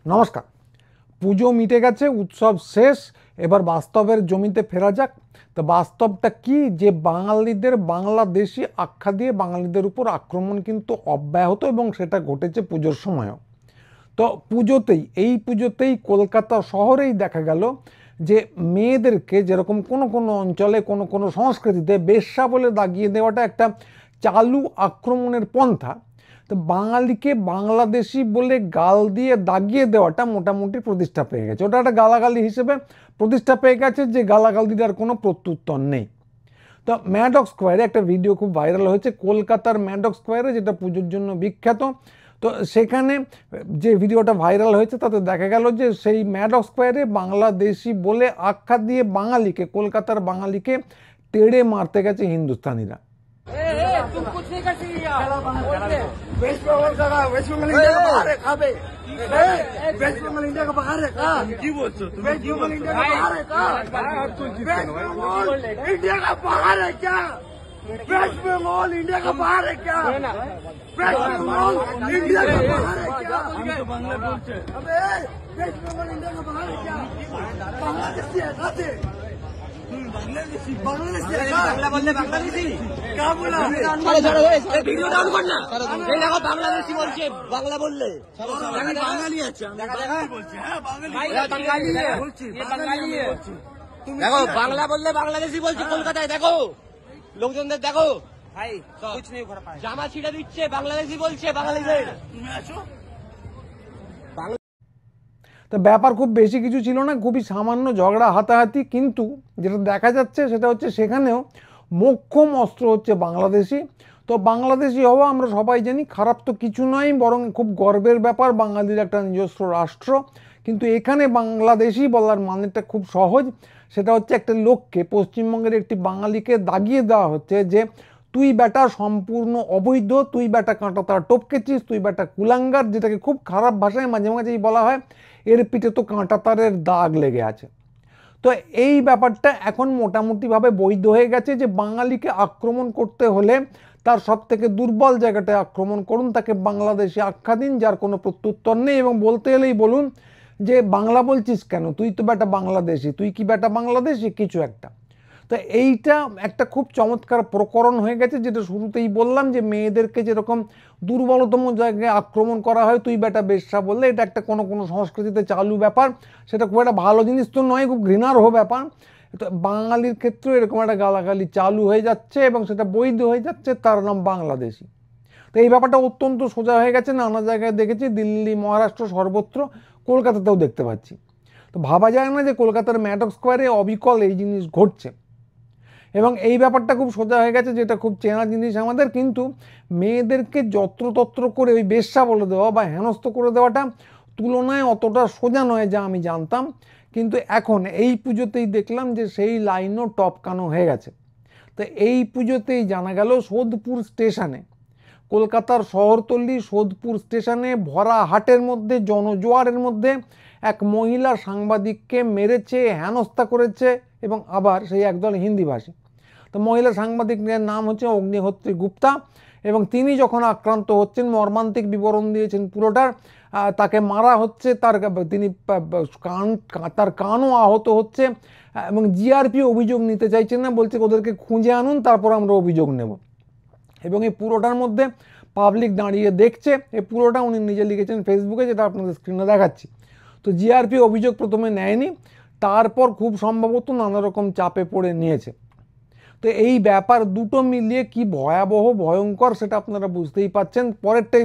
নমস্কার। পুজো মিটে গেছে, উৎসব শেষ, এবার বাস্তবের জমিতে ফেরা যাক। তো বাস্তবটা কি, যে বাঙালিদের বাংলাদেশি আখ্যা দিয়ে বাঙালিদের উপর আক্রমণ কিন্তু অব্যাহত, এবং সেটা ঘটেছে পুজোর সময়ও। তো এই পুজোতেই কলকাতা শহরেই দেখা গেল যে মেয়েদেরকে যেরকম কোনো কোনো অঞ্চলে কোনো কোনো সংস্কৃতিতে বেশ্যা বলে দাগিয়ে দেওয়াটা একটা চালু আক্রমণের পন্থা, তো বাঙালিকে বাংলাদেশি বলে গাল দিয়ে দাগিয়ে দেওয়াটা মোটামুটি প্রতিষ্ঠা পেয়ে গেছে। ওটা একটা গালাগালি হিসেবে প্রতিষ্ঠা পেয়ে গেছে, যে গালাগালিটার কোনো প্রত্যুত্তর নেই। তো ম্যাডক স্কোয়ারে একটা ভিডিও খুব ভাইরাল হয়েছে, কলকাতার ম্যাডক স্কোয়ারে, যেটা পুজোর জন্য বিখ্যাত। তো সেখানে যে ভিডিওটা ভাইরাল হয়েছে তাতে দেখা গেল যে সেই ম্যাডক স্কোয়ারে বাংলাদেশি বলে আখ্যা দিয়ে বাঙালিকে, কলকাতার বাঙালিকে তেড়ে মারতে গেছে হিন্দুস্তানিরা। तुम कुछ नहीं कर सकती यार। वेस्ट बंगाल का वेस्ट बंगाल इंडिया का बाहर है कहाँ पे वेस्ट बंगाल इंडिया का बाहर है कहाँ वेस्ट बंगाल इंडिया का बाहर है कहाँ वेस्ट बंगाल इंडिया का बाहर है क्या वेस्ट बंगाल इंडिया का बाहर है क्या वेस्ट बंगाल इंडिया का बाहर है क्या अबे वेस्ट बंगाल इंडिया का बाहर है क्या बांग्लादेशी है कहाँ से बांग्लादेशी बांग्ला बोलले बांग्लादेशी क्या बोला वीडियो डाउन करना ये देखो बांग्लादेशी बोलছে বাংলা বললে আমি বাঙালি আছি আমি বাঙালি বলছি হ্যাঁ বাঙালি বলছি ये বাঙালি দেখো বাংলা বললে বাংলাদেশি বলছি কলকাতায় দেখো লোকজনদের দেখো ভাই कुछ नहीं कर पाए জামা ছিড়ে দিচ্ছে বাংলাদেশি বলছে বাঙালিদের তুমি আসো। তো ব্যাপার খুব বেশি কিছু ছিল না, খুবই সামান্য ঝগড়া হাতাহাতি, কিন্তু যেটা দেখা যাচ্ছে সেটা হচ্ছে সেখানেও মোক্ষম অস্ত্র হচ্ছে বাংলাদেশি। তো বাংলাদেশি হওয়া আমরা সবাই জানি খারাপ তো কিছু নয়, বরং খুব গর্বের ব্যাপার, বাঙালির একটা নিজস্ব রাষ্ট্র। কিন্তু এখানে বাংলাদেশি বলার মানেটা খুব সহজ, সেটা হচ্ছে একটা লোককে, পশ্চিমবঙ্গের একটি বাঙালিকে দাগিয়ে দেওয়া হচ্ছে যে তুই বেটা সম্পূর্ণ অবৈধ, তুই বেটা কাঁটাতার টপকেছিস, তুই বেটা কুলাঙ্গার, যেটাকে খুব খারাপ ভাষায় মাঝে মাঝেই বলা হয়, এর পিঠে তো কাঁটাতারের দাগ লেগে আছে। তো এই ব্যাপারটা এখন মোটামুটিভাবে বৈধ হয়ে গেছে যে বাঙালিকে আক্রমণ করতে হলে তার সব থেকে দুর্বল জায়গাটায় আক্রমণ করুন, তাকে বাংলাদেশি আখ্যা দিন, যার কোনো প্রত্যুত্তর নেই, এবং বলতে এলেই বলুন যে বাংলা বলছিস কেন, তুই তো বেটা বাংলাদেশি, তুই কি বেটা বাংলাদেশি কিছু একটা। তো এইটা একটা খুব চমৎকার প্রকরণ হয়ে গেছে, যেটা শুরুতেই বললাম যে মেয়েদেরকে যেরকম দুর্বলতম জায়গায় আক্রমণ করা হয় তুই বেটা বেশ্যা বললে, এটা একটা কোনো কোনো সংস্কৃতিতে চালু ব্যাপার, সেটা খুব একটা ভালো জিনিস তো নয়, খুব ঘৃণার্হ ব্যাপার। তো বাঙালির ক্ষেত্রেও এরকম একটা গালাগালি চালু হয়ে যাচ্ছে এবং সেটা বৈধ হয়ে যাচ্ছে, তার নাম বাংলাদেশি। তো এই ব্যাপারটা অত্যন্ত সোজা হয়ে গেছে, নানা জায়গায় দেখেছি, দিল্লি, মহারাষ্ট্র, সর্বত্র, কলকাতাতেও দেখতে পাচ্ছি। তো ভাবা যায় না যে কলকাতার ম্যাডক স্কোয়ারে অবিকল এই জিনিস ঘটছে, এবং এই ব্যাপারটা খুব সোজা হয়ে গেছে, যেটা খুব চেনা জিনিস আমাদের। কিন্তু মেয়েদেরকে যত্রতত্র করে ওই বেশ্যা বলে দেওয়া বা হেনস্থ করে দেওয়াটা তুলনায় অতটা সোজা নয় যা আমি জানতাম। কিন্তু এখন এই পুজোতেই দেখলাম যে সেই লাইনও টপকানো হয়ে গেছে। তো এই পুজোতেই জানা গেল সোদপুর স্টেশনে, কলকাতার শহরতলি সোদপুর স্টেশনে ভরা হাটের মধ্যে, জনজোয়ারের মধ্যে এক মহিলা সাংবাদিককে মেরেছে, হেনস্থা করেছে, এবং আবার সেই একদল হিন্দিভাষী। তো মহিলা সাংবাদিকের নাম হচ্ছে অগ্নিহোত্রী গুপ্তা, এবং তিনি যখন আক্রান্ত হচ্ছেন, মর্মান্তিক বিবরণ দিয়েছেন পুরোটার, তাকে মারা হচ্ছে, তার কানও আহত হচ্ছে, এবং জিআরপি অভিযোগ নিতে চাইছেন না, বলছে ওদেরকে খুঁজে আনুন তারপর আমরা অভিযোগ নেব। এবং এই পুরোটার মধ্যে পাবলিক দাঁড়িয়ে দেখছে, এই পুরোটা উনি নিজে লিখেছেন ফেসবুকে, যেটা আপনাদের স্ক্রিনে দেখাচ্ছি। তো জিআরপি অভিযোগ প্রথমে নেয়নি, তারপর খুব সম্ভবত নানা রকম চাপে পড়ে নিয়েছে। তো এই ব্যাপার দুটো মিলিয়ে কি ভয়াবহ ভয়ঙ্কর সেটা আপনারা বুঝতেই পাচ্ছেন। পরেরটাই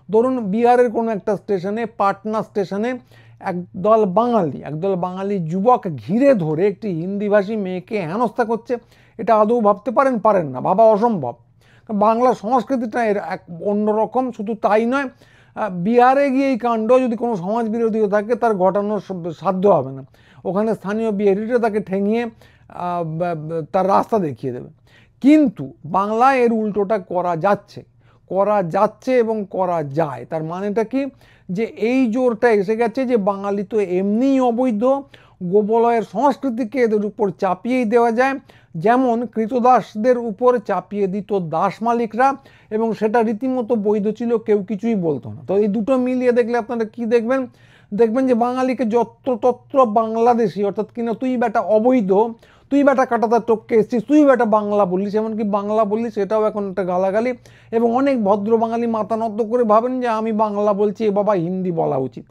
ধরুন বিহারের কোনো একটা স্টেশনে, পাটনা স্টেশনে, একদল বাঙালি যুবক ঘিরে ধরে একটি হিন্দিভাষী মেয়েকে হেনস্থা করছে। এটা আদৌ ভাবতে পারেন না, ভাবা অসম্ভব। বাংলা সংস্কৃতিটা এর এক অন্যরকম। শুধু তাই নয়, বিহারে গিয়ে এই কাণ্ড যদি কোনো সমাজ বিরোধীও থাকে তার ঘটানোর সাধ্য হবে না, ওখানে স্থানীয় বিহারিরা তাকে ঠেঙিয়ে তার রাস্তা দেখিয়ে দেবে। কিন্তু বাংলায় এর উল্টোটা করা যাচ্ছে এবং করা যায়। তার মানেটা কি, যে এই জোরটা এসে গেছে যে বাঙালি তো এমনিই অবৈধ, গোবলয়ের সংস্কৃতিকে এদের উপর চাপিয়েই দেওয়া যায়, যেমন কৃতদাসদের উপর চাপিয়ে দিত দাস মালিকরা, এবং সেটা রীতিমতো বৈধ ছিল, কেউ কিছুই বলতো না। তো এই দুটো মিলিয়ে দেখলে আপনারা কি দেখবেন, দেখবেন যে বাঙালিকে যত্রতত্র বাংলাদেশি, অর্থাৎ কিনা তুই বেটা অবৈধ, তুই বেটা কাটাতার টপকে এসছিস, তুই বেটা বাংলা বললিস, এমনকি বাংলা বললিস এটাও এখন একটা গালাগালি। এবং অনেক ভদ্র বাঙালি মাথা নত করে ভাবেন যে আমি বাংলা বলছি, এ বাবা হিন্দি বলা উচিত।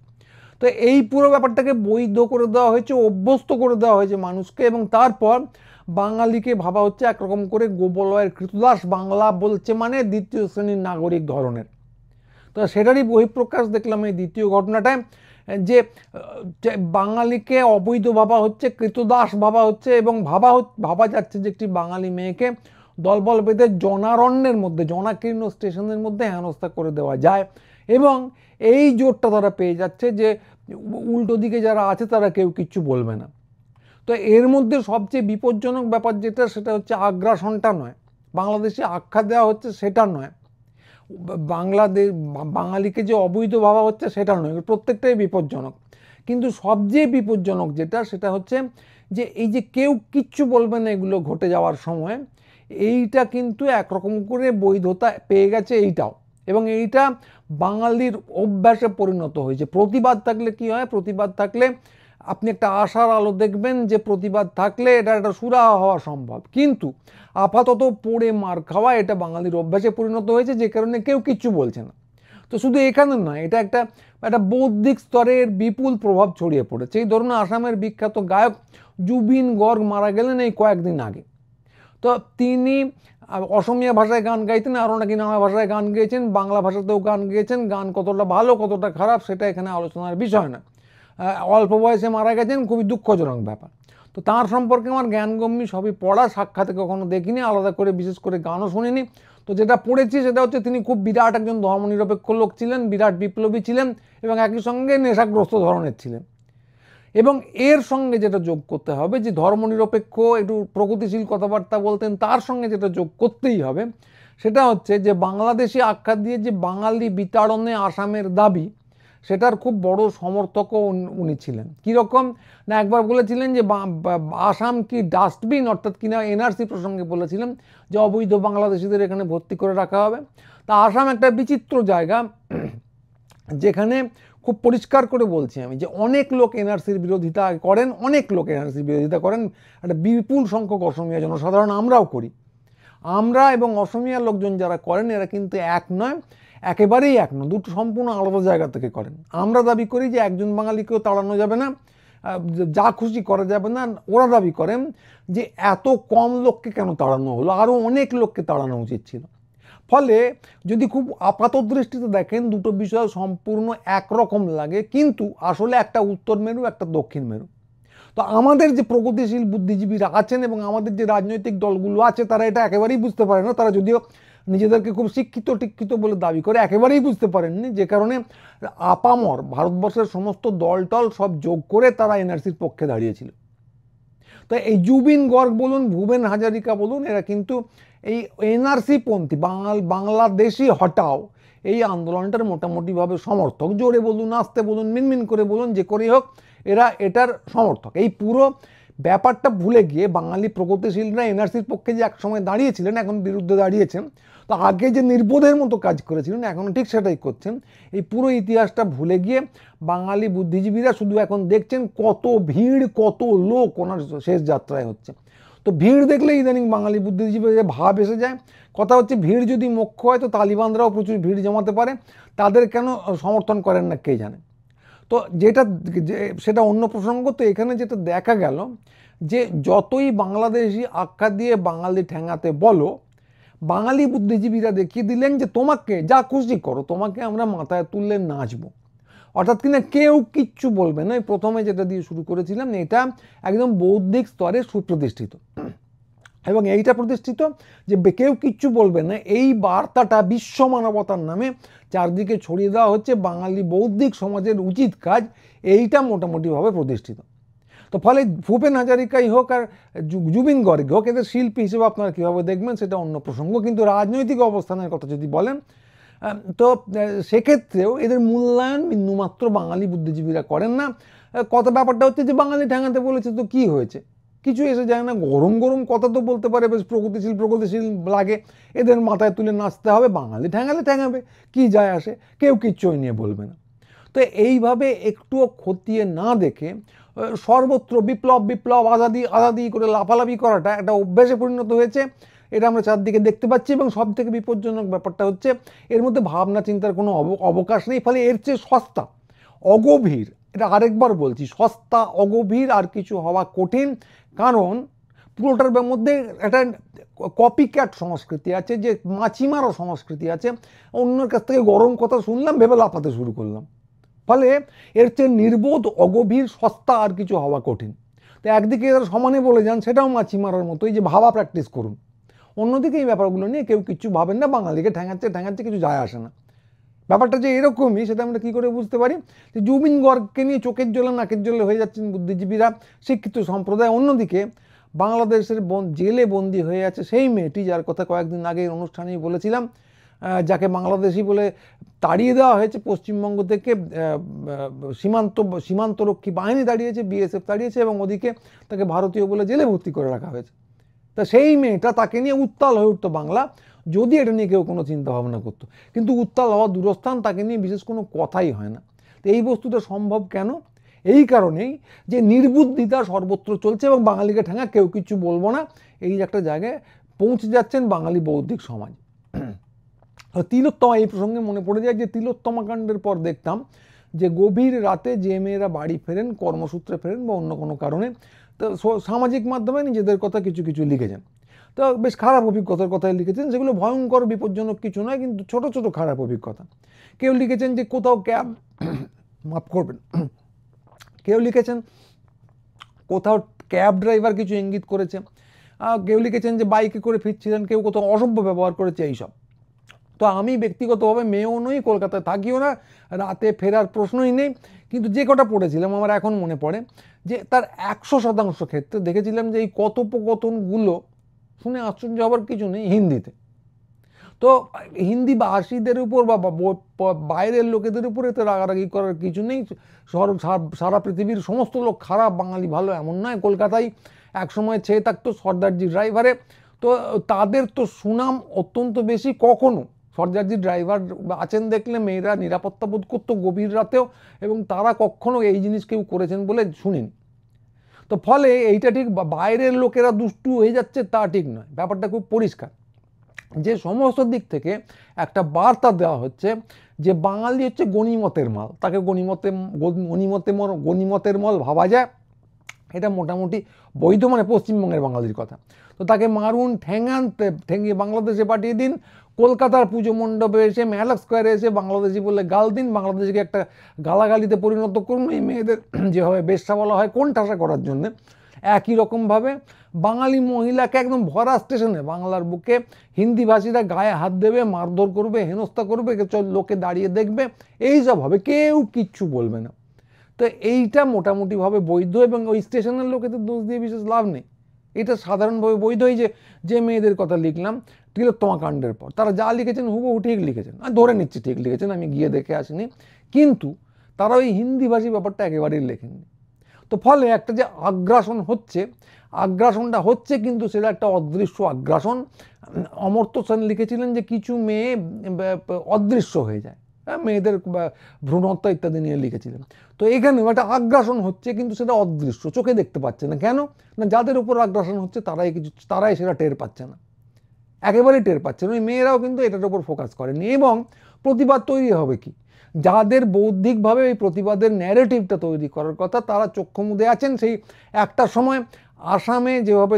তো এই পুরো ব্যাপারটাকে বৈধ করে দেওয়া হয়েছে, অভ্যস্ত করে দেওয়া হয়েছে মানুষকে, এবং তারপর বাঙালিকে ভাবা হচ্ছে একরকম করে গোবলয়ের কৃতদাস, বাংলা বলছে মানে দ্বিতীয় শ্রেণীর নাগরিক ধরনের। তো সেটারই বহিঃপ্রকাশ দেখলাম এই দ্বিতীয় ঘটনাটায়, যে বাঙালিকে অবৈধ ভাবা হচ্ছে, কৃতদাস ভাবা হচ্ছে, এবং ভাবা যাচ্ছে যে একটি বাঙালি মেয়েকে দলবল বেঁধে জনারণ্যের মধ্যে, জনাকীর্ণ স্টেশনের মধ্যে হেনস্থা করে দেওয়া যায়। এবং এই জোরটা তারা পেয়ে যাচ্ছে যে উল্টো দিকে যারা আছে তারা কেউ কিচ্ছু বলবে না। তো এর মধ্যে সবচেয়ে বিপজ্জনক ব্যাপার যেটা, সেটা হচ্ছে আগ্রাসনটা নয়, বাংলাদেশে আখ্যা দেওয়া হচ্ছে সেটা নয়, বাঙালিকে যে অবৈধ ভাবা হচ্ছে সেটা নয়, প্রত্যেকটাই বিপজ্জনক। কিন্তু সবচেয়ে বিপজ্জনক যেটা, সেটা হচ্ছে যে এই যে কেউ কিচ্ছু বলবে না এগুলো ঘটে যাওয়ার সময়, এইটা কিন্তু একরকম করে বৈধতা পেয়ে গেছে এইটাও, এবং এইটা বাঙালির অভ্যাসে পরিণত হয়েছে। প্রতিবাদ থাকলে কি হয়, প্রতিবাদ থাকলে আপনি একটা আশার আলো দেখবেন যে প্রতিবাদ থাকলে এটা একটা সুরাহা হওয়া সম্ভব, কিন্তু আপাতত পড়ে মার খাওয়া এটা বাঙালির অভ্যাসে পরিণত হয়েছে, যে কারণে কেউ কিচ্ছু বলছে না। তো শুধু এখানে নয়, এটা একটা বৌদ্ধিক স্তরের বিপুল প্রভাব ছড়িয়ে পড়েছে। এই ধরুন আসামের বিখ্যাত গায়ক জুবিন গর্গ মারা গেলেন এই কয়েকদিন আগে। তো তিনি অসমীয়া ভাষায় গান গাইতেন, আরও নাকি নানা ভাষায় গান গেয়েছেন, বাংলা ভাষাতেও গান গেয়েছেন। গান কতটা ভালো কতটা খারাপ সেটা এখানে আলোচনার বিষয় না। অল্প বয়সে মারা গেছেন, খুবই দুঃখজনক ব্যাপার। তো তার সম্পর্কে আমার জ্ঞানগম্যি সবই পড়া, সাক্ষাতে কখনো দেখিনি, আলাদা করে বিশেষ করে গানও শুনিনি। তো যেটা পড়েছি সেটা হচ্ছে তিনি খুব বিরাট একজন ধর্মনিরপেক্ষ লোক ছিলেন, বিরাট বিপ্লবী ছিলেন, এবং একই সঙ্গে নেশাগ্রস্ত ধরনের ছিলেন। এবং এর সঙ্গে যেটা যোগ করতে হবে, যে ধর্মনিরপেক্ষ একটু প্রগতিশীল কথাবার্তা বলতেন, তার সঙ্গে যেটা যোগ করতেই হবে সেটা হচ্ছে যে বাংলাদেশি আখ্যা দিয়ে যে বাঙালি বিতাড়নে আসামের দাবি, সেটার খুব বড় সমর্থকও উনি ছিলেন। কীরকম না, একবার বলেছিলেন যে আসাম কি ডাস্টবিন, অর্থাৎ কিনা এনআরসি প্রসঙ্গে বলেছিলেন যে অবৈধ বাংলাদেশিদের এখানে ভর্তি করে রাখা হবে। তা আসাম একটা বিচিত্র জায়গা, যেখানে খুব পরিষ্কার করে বলছি আমি যে অনেক লোক এনআরসির বিরোধিতা করেন, অনেক লোক এনআরসির বিরোধিতা করেন, একটা বিপুল সংখ্যক অসমীয়া জনসাধারণ আমরাও করি। আমরা এবং অসমীয়া লোকজন যারা করেন এরা কিন্তু এক নয়, একেবারেই এক নয়, দুটো সম্পূর্ণ আলাদা জায়গা থেকে করেন। আমরা দাবি করি যে একজন বাঙালিকেও তাড়ানো যাবে না, যা খুশি করা যাবে না। ওরা দাবি করেন যে এত কম লোককে কেন তাড়ানো হলো, আরও অনেক লোককে তাড়ানো উচিত ছিল। ফলে যদি খুব আপাত দৃষ্টিতে দেখেন দুটো বিষয় সম্পূর্ণ একরকম লাগে, কিন্তু আসলে একটা উত্তর মেরু একটা দক্ষিণ মেরু। তো আমাদের যে প্রগতিশীল বুদ্ধিজীবীরা আছেন এবং আমাদের যে রাজনৈতিক দলগুলো আছে তারা এটা একেবারেই বুঝতে পারে না। তারা যদিও নিজেদেরকে খুব শিক্ষিত বলে দাবি করে, একেবারেই বুঝতে পারেননি, যে কারণে আপামর ভারতবর্ষের সমস্ত দলটল সব যোগ করে তারা এনআরসির পক্ষে দাঁড়িয়েছিল। তো এই জুবিন গর্গ বলুন, ভূপেন হাজারিকা বলুন, এরা কিন্তু এই এনআরসি পন্থী বাংলাদেশি হটাও এই আন্দোলনটার মোটামুটিভাবে সমর্থক। জোরে বলুন, আস্তে বলুন, মিনমিন করে বলুন, যে করেই হোক এরা এটার সমর্থক। এই পুরো ব্যাপারটা ভুলে গিয়ে বাঙালি প্রগতিশীলরা এনআরসির পক্ষে যে একসময় দাঁড়িয়েছিলেন, এখন বিরুদ্ধে দাঁড়িয়েছেন, তো আগে যে নির্বোধের মতো কাজ করেছিলেন এখন ঠিক সেটাই করছেন। এই পুরো ইতিহাসটা ভুলে গিয়ে বাঙালি বুদ্ধিজীবীরা শুধু এখন দেখছেন কত ভিড়, কত লোক ওনার শেষ যাত্রায় হচ্ছে। তো ভিড় দেখলেই ইদানিং বাঙালি বুদ্ধিজীবীদের ভাব এসে যায়। কথা হচ্ছে ভিড় যদি মুখ্য হয় তো তালিবানরাও প্রচুর ভিড় জমাতে পারে, তাদের কেন সমর্থন করেন না কে জানে। তো সেটা অন্য প্রসঙ্গ। তো এখানে যেটা দেখা গেল যে যতই বাংলাদেশি আখ্যা দিয়ে বাঙালি ঠেঙাতে বলো, বাঙালি বুদ্ধিজীবীরা দেখিয়ে দিলেন যে তোমাকে যা খুশি করো, তোমাকে আমরা মাথায় তুললে নাচবো, অর্থাৎ কিনা কেউ কিচ্ছু বলবে না। প্রথমে যেটা দিয়ে শুরু করেছিলাম এটা একদম বৌদ্ধিক স্তরে সুপ্রতিষ্ঠিত, এবং এইটা প্রতিষ্ঠিত যে কেউ কিচ্ছু বলবে না, এই বার্তাটা বিশ্ব মানবতার নামে চারদিকে ছড়িয়ে দেওয়া হচ্ছে বাঙালি বৌদ্ধিক সমাজের উচিত কাজ, এইটা মোটামুটিভাবে প্রতিষ্ঠিত। তো ফলে ভূপেন হাজারিকাই হোক আর জুবিন গর্গ হোক, এদের শিল্পী হিসেবে আপনারা কীভাবে দেখবেন সেটা অন্য প্রসঙ্গ, কিন্তু রাজনৈতিক অবস্থানের কথা যদি বলেন তো সেক্ষেত্রেও এদের মূল্যায়ন বিন্দুমাত্র বাঙালি বুদ্ধিজীবীরা করেন না। কত ব্যাপারটা হচ্ছে যে বাঙালি ঠ্যাঙাতে বলেছে তো কি হয়েছে, কিছু এসে যায় না, গরম গরম কথা তো বলতে পারে, বেশ প্রগতিশীল লাগে, এদের মাথায় তুলে নাচতে হবে, বাঙালি ঠ্যাঙালে ঠ্যাঙাবে, কি যায় আসে, কেউ কিচ্ছু নিয়ে বলবে না। তো এইভাবে একটুও খতিয়ে না দেখে সর্বত্র বিপ্লব বিপ্লব আজাদি আজাদি করে লাফালাফি করাটা একটা অভ্যাসে পরিণত হয়েছে। এটা আমরা চারদিকে দেখতে পাচ্ছি এবং সব থেকে বিপজ্জনক ব্যাপারটা হচ্ছে এর মধ্যে ভাবনা চিন্তার কোনো অবকাশ নেই। ফলে এর চেয়ে সস্তা অগভীর, এটা আরেকবার বলছি, সস্তা অগভীর আর কিছু হওয়া কঠিন। কারণ পুরোটার মধ্যে একটা কপি ক্যাট সংস্কৃতি আছে, যে মাছি মারা সংস্কৃতি আছে। অন্যের কাছ থেকে গরম কথা শুনলাম, ভেবে লাফাতে শুরু করলাম। ফলে এর চেয়ে নির্বোধ অগভীর সস্তা আর কিছু হওয়া কঠিন। তো একদিকে এরা সমানে বলে যান, সেটাও মাছি মারার মতোই, যে ভাবা প্র্যাকটিস করুন। অন্যদিকে এই ব্যাপারগুলো নিয়ে কেউ কিছু ভাবেন না, বাঙালিকে ঠ্যাঙাচ্ছে কিছু যায় আসে না। ব্যাপারটা যে এরকমই সেটা আমরা কী করে বুঝতে পারি, যে জুবিন গর্গকে নিয়ে চোখের জলে নাকের জলে হয়ে যাচ্ছেন বুদ্ধিজীবীরা, শিক্ষিত সম্প্রদায়। অন্যদিকে বাংলাদেশের জেলে বন্দি হয়ে আছে সেই মেয়েটি, যার কথা কয়েকদিন আগে অনুষ্ঠানেই বলেছিলাম, যাকে বাংলাদেশি বলে তাড়িয়ে দেওয়া হয়েছে পশ্চিমবঙ্গ থেকে। সীমান্তরক্ষী বাহিনী তাড়িয়েছে, বিএসএফ তাড়িয়েছে, এবং ওদিকে তাকে ভারতীয় বলে জেলে ভর্তি করে রাখা হয়েছে। তা সেই মেয়েটা, তাকে নিয়ে উত্তাল হয়ে উঠতো বাংলা, যদি এটা নিয়ে কেউ কোনো চিন্তা ভাবনা করতো। কিন্তু উত্তাল হওয়া দূরস্থান, তাকে নিয়ে বিশেষ কোনো কথাই হয় না। তো এই বস্তুটা সম্ভব কেন? এই কারণেই যে নির্বুদ্ধিতা সর্বত্র চলছে এবং বাঙালিকে ঠেঙা কেউ কিছু বলবো না, এই একটা জায়গায় পৌঁছে যাচ্ছেন বাঙালি বৌদ্ধিক সমাজ। তিলোত্তমা, এই প্রসঙ্গে মনে পড়ে যায় যে তিলোত্তমা কাণ্ডের পর দেখতাম যে গভীর রাতে যে মেয়েরা বাড়ি ফেরেন, কর্মসূত্রে ফেরেন বা অন্য কোনো কারণে, তো সামাজিক মাধ্যমে নিজেদের কথা কিছু কিছু লিখেছেন। তো বেশ খারাপ অভিজ্ঞতার কথাই লিখেছেন, সেগুলো ভয়ঙ্কর বিপজ্জনক কিছু নয়, কিন্তু ছোট ছোট খারাপ অভিজ্ঞতা। কেউ লিখেছেন যে কোথাও মাফ করবেন, কেউ লিখেছেন কোথাও ক্যাব ড্রাইভার কিছু ইঙ্গিত করেছে, কেউ লিখেছেন যে বাইকে করে ফিরছিলেন, কেউ কোথাও অসভ্য ব্যবহার করেছে, এইসব। তো আমি ব্যক্তিগতভাবে মেয়েও নই, কলকাতায় থাকিও না, রাতে ফেরার প্রশ্নই নেই, কিন্তু যে কটা পড়েছিলাম আমার এখন মনে পড়ে যে তার 100% ক্ষেত্রে দেখেছিলাম যে এই কথোপকথনগুলো শুনে আশ্চর্য হবার কিছু নেই হিন্দিতে। তো হিন্দি ভাষীদের উপর বা বাইরের লোকেদের উপরে তো রাগারাগি করার কিছু নেই। সারা পৃথিবীর সমস্ত লোক খারাপ, বাঙালি ভালো এমন নয়। কলকাতায় একসময় ছেয়ে থাকতো সর্দারজি ড্রাইভারে, তো তাদের তো সুনাম অত্যন্ত বেশি। কখনো সর্দারজি ড্রাইভার আছেন দেখলে মেয়েরা নিরাপত্তা বোধ করতো গভীর রাতেও, এবং তারা কখনো এই জিনিস কেউ করেছেন বলে শুনিনি। তো ফলে এইটা ঠিক বাইরের লোকেরা দুষ্টু হয়ে যাচ্ছে তা ঠিক নয়, ব্যাপারটা খুব পরিষ্কার। যে সমস্ত দিক থেকে একটা বার্তা দেওয়া হচ্ছে যে বাঙালি হচ্ছে গণিমতের মাল, তাকে গণিমতের মাল ভাবা যায়, এটা মোটামুটি বৈধ, মানে পশ্চিমবঙ্গের বাঙালির কথা। তো তাকে মারুন, ঠেঙিয়ে বাংলাদেশে পাঠিয়ে দিন, কলকাতার পুজো মণ্ডপে এসে, মেলা স্কোয়ারে এসে বাংলাদেশি বলে গাল দিন, বাংলাদেশকে একটা গালাগালিতে পরিণত করুন। এই মেয়েদের যেভাবে বেশ্যা বলা হয় কোন ঠাসা করার জন্যে, একই রকমভাবে বাঙালি মহিলাকে একদম ভরা স্টেশনে বাংলার বুকে হিন্দিভাষীরা গায়ে হাত দেবে, মারধর করবে, হেনস্থা করবে, লোকে দাঁড়িয়ে দেখবে, এইসব হবে, কেউ কিচ্ছু বলবে না। তো এইটা মোটামুটিভাবে বৈধ, এবং ওই স্টেশনের লোকেদের দোষ দিয়ে বিশেষ লাভ নেই। এটা সাধারণভাবে বৈধই। যে মেয়েদের কথা লিখলাম তিলোত্তমা কাণ্ডের পর, তারা যা লিখেছেন হুবহু ঠিক লিখেছেন, আমি ধরে নিচ্ছি ঠিক লিখেছেন, আমি গিয়ে দেখে আসিনি, কিন্তু তারা ওই হিন্দিভাষী ব্যাপারটা একেবারেই লেখেননি। তো ফলে একটা যে আগ্রাসনটা হচ্ছে, কিন্তু সেটা একটা অদৃশ্য আগ্রাসন। অমর্ত্য সেন লিখেছিলেন যে কিছু মেয়ে অদৃশ্য হয়ে যায়, মেয়েদের ভ্রূণ হত্যা ইত্যাদি নিয়ে লিখেছিলেন। তো এখানেও একটা আগ্রাসন হচ্ছে, কিন্তু সেটা অদৃশ্য, চোখে দেখতে পাচ্ছে না। কেন না, যাদের উপর আগ্রাসন হচ্ছে তারাই সেটা টের পাচ্ছে না, একেবারেই টের পাচ্ছে না। ওই মেয়েরাও কিন্তু এটার উপর ফোকাস করেনি। এবং প্রতিবাদ তৈরি হবে কি, যাদের বৌদ্ধিকভাবে এই প্রতিবাদের ন্যারেটিভটা তৈরি করার কথা, তারা চক্ষু মুদে আছেন। সেই একটা সময় আসামে যেভাবে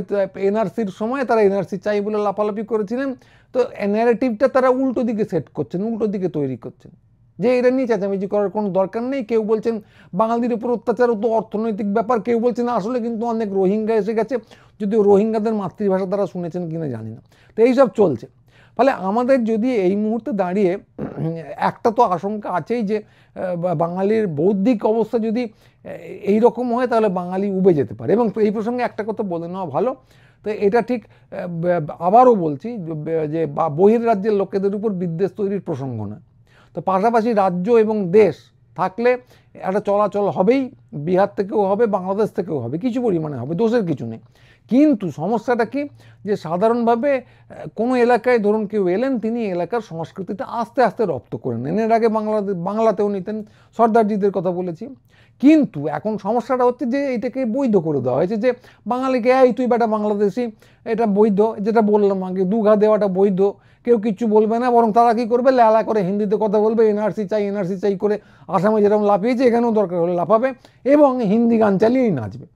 এনআরসির সময় তারা এনআরসি চাই বলে লাফালাফি করেছিলেন, তো ন্যারেটিভটা তারা উল্টো দিকে সেট করছেন, উল্টো দিকে তৈরি করছেন, যে এটা নিয়ে চেঁচামেচি করার কোনো দরকার নেই। কেউ বলছেন বাঙালির উপর অত্যাচার তো অর্থনৈতিক ব্যাপার, কেউ বলছেন আসলে কিন্তু অনেক রোহিঙ্গা এসে গেছে, যদিও রোহিঙ্গাদের মাতৃভাষা তারা শুনেছেন কিনা জানি না। তো এইসব চলছে। ফলে আমাদের যদি এই মুহূর্তে দাঁড়িয়ে একটা তো আশঙ্কা আছেই যে বাঙালির বৌদ্ধিক অবস্থা যদি এই রকম হয় তাহলে বাঙালি উবে যেতে পারে। এবং এই প্রসঙ্গে একটা কথা বলে নেওয়া ভালো, তো এটা ঠিক আবারও বলছি যে বহির্রাজ্যের লোকেদের উপর বিদ্বেষ তৈরির প্রসঙ্গ না। তো পাশাপাশি রাজ্য এবং দেশ থাকলে একটা চলাচল হবেই, বিহার থেকেও হবে, বাংলাদেশ থেকেও হবে, কিছু পরিমাণে হবে, দোষের কিছু নেই। কিন্তু সমস্যাটা কি, যে সাধারণভাবে কোনো এলাকায় ধরুন কেউ এলেন, তিনি এলাকার সংস্কৃতিটা আস্তে আস্তে রপ্ত করে নেন। এর আগে বাংলাতেও নিতেন, সর্দারজিদের কথা বলেছি। কিন্তু এখন সমস্যাটা হচ্ছে যে এটাকে বৈধ করে দেওয়া হয়েছে, যে বাঙালিকে এই তুই বেটা বাংলাদেশি, এটা বৈধ, যেটা বললাম আগে দুঘা দেওয়াটা বৈধ, কেউ কিচ্ছু বলবে না। বরং তারা কী করবে, ল্যালা করে হিন্দিতে কথা বলবে, এনআরসি চাই করে আসামে যেরকম লাফিয়েছে এখানেও দরকার হলে লাফাবে এবং হিন্দি গান চালিয়েই নাচবে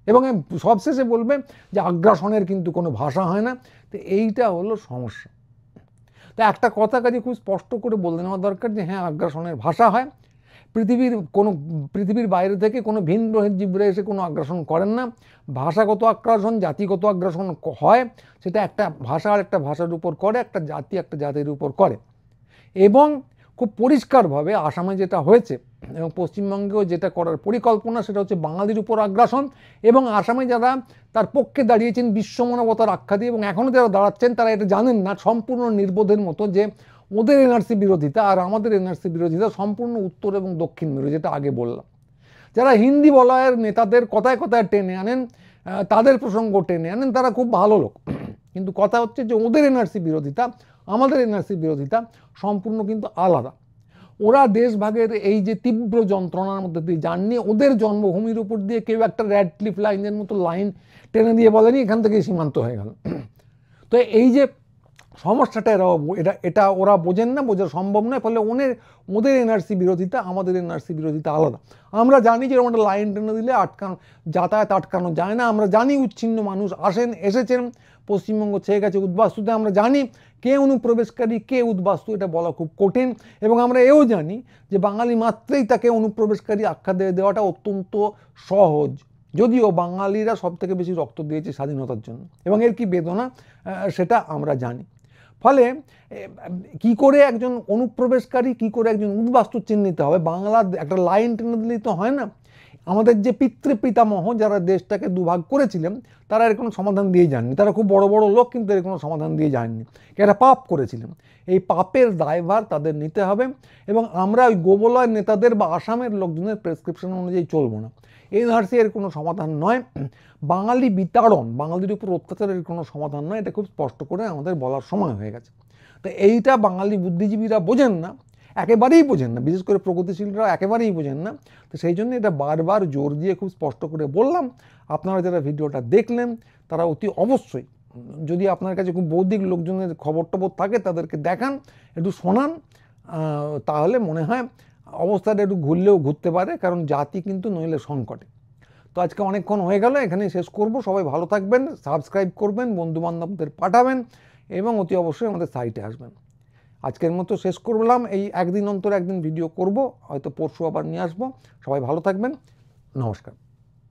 এবং সবশেষে বলবে যে আগ্রাসনের কিন্তু কোনো ভাষা হয় না। তো এইটা হলো সমস্যা। তো একটা কথা কাজে খুব স্পষ্ট করে বলে নেওয়া দরকার যে হ্যাঁ, আগ্রাসনের ভাষা হয়। পৃথিবীর বাইরে থেকে কোনো ভিন্ন জীবরা এসে কোনো আগ্রাসন করেন না। ভাষাগত আগ্রাসন, জাতিগত আগ্রাসন হয়, সেটা একটা ভাষা আর একটা ভাষার উপর করে, একটা জাতি একটা জাতির উপর করে। এবং খুব পরিষ্কারভাবে আসামে যেটা হয়েছে এবং পশ্চিমবঙ্গেও যেটা করার পরিকল্পনা, সেটা হচ্ছে বাঙালির উপর আগ্রাসন। এবং আসামে যারা তার পক্ষে দাঁড়িয়েছেন বিশ্বমানবতার আখ্যা দিয়ে এবং এখনও যারা দাঁড়াচ্ছেন, তারা এটা জানেন না সম্পূর্ণ নির্বোধের মতো যে ওদের এনআরসি বিরোধিতা আর আমাদের এনআরসি বিরোধিতা সম্পূর্ণ উত্তর এবং দক্ষিণ মেরু, যেটা আগে বললাম। যারা হিন্দি বলয়ের নেতাদের কথায় কথায় টেনে আনেন, তাদের প্রসঙ্গ টেনে আনেন, তারা খুব ভালো লোক। কিন্তু কথা হচ্ছে যে ওদের এনআরসি বিরোধিতা আমাদের এনআরসি বিরোধিতা সম্পূর্ণ কিন্তু আলাদা। ওরা দেশভাগের এই যে তীব্র যন্ত্রণার মধ্যে দিয়ে যাননি, ওদের জন্মভূমির উপর দিয়ে কেউ একটা র্যাডক্লিফ লাইনের মতো লাইন টেনে দিয়ে বলেনি এখান থেকে সীমান্ত হয়ে গেল। তো এই যে সমস্যাটা এটা ওরা বোঝেন না, বোঝা সম্ভব নয়। ফলে ওদের এনআরসি বিরোধিতা আমাদের এনআরসি বিরোধিতা আলাদা। আমরা জানি যে ওটা লাইন টেনে দিলে যাতায়াত আটকানো যায় না। আমরা জানি উচ্ছিন্ন মানুষ এসেছেন পশ্চিমবঙ্গ ছেয়ে গেছে উদ্বাস্তুতে। আমরা জানি কে অনুপ্রবেশকারী কে উদ্বাস্তু, এটা বলা খুব কঠিন। এবং আমরা এও জানি যে বাঙালি মাত্রেই তাকে অনুপ্রবেশকারী আখ্যা দেওয়াটা অত্যন্ত সহজ, যদিও বাঙালিরা সব থেকে বেশি রক্ত দিয়েছে স্বাধীনতার জন্য এবং এর কি বেদনা সেটা আমরা জানি। ফলে কি করে একজন অনুপ্রবেশকারী, কি করে একজন উদ্বাস্তু চিহ্নিত হবে, বাংলা একটা লাইন টেনে দিলেই তো হয় না। আমাদের যে পিতৃপিতামহ যারা দেশটাকে দুভাগ করেছিলেন, তারা এর কোনো সমাধান দিয়ে যাননি। তারা খুব বড় বড় লোক, কিন্তু এর কোনো সমাধান দিয়ে যাননি। এরা পাপ করেছিলেন, এই পাপের দায়ভার তাদের নিতে হবে। এবং আমরা ওই গোবলয় নেতাদের বা আসামের লোকজনের প্রেসক্রিপশন অনুযায়ী চলবো না। এনআরসি এর কোনো সমাধান নয়, বাঙালি বিতাড়ন, বাঙালির উপর অত্যাচারের কোনো সমাধান নয়। এটা খুব স্পষ্ট করে আমাদের বলার সময় হয়ে গেছে। তো এইটা বাঙালি বুদ্ধিজীবীরা বোঝেন না, একেবারেই বোঝেন না, বিশেষ করে প্রগতিশীলরা একেবারেই বোঝেন না। তো সেই জন্য এটা বারবার জোর দিয়ে খুব স্পষ্ট করে বললাম। আপনারা যারা ভিডিওটা দেখলেন তারা অতি অবশ্যই, যদি আপনার কাছে খুব বৌদ্ধিক লোকজনের খবর টবর থাকে, তাদেরকে দেখান, একটু শোনান, তাহলে মনে হয় অবস্থাটা একটু ঘুরলেও ঘুরতে পারে। কারণ জাতি কিন্তু নইলে সংকটে। তো আজকে অনেকক্ষণ হয়ে গেল, এখানেই শেষ করব। সবাই ভালো থাকবেন, সাবস্ক্রাইব করবেন, বন্ধুবান্ধবদের পাঠাবেন এবং অতি অবশ্যই আমাদের সাইটে আসবেন। আজকের মতো শেষ করলাম। এই একদিন অন্তর একদিন ভিডিও করব, হয়তো পরশু আবার নিয়ে আসবো। সবাই ভালো থাকবেন, নমস্কার।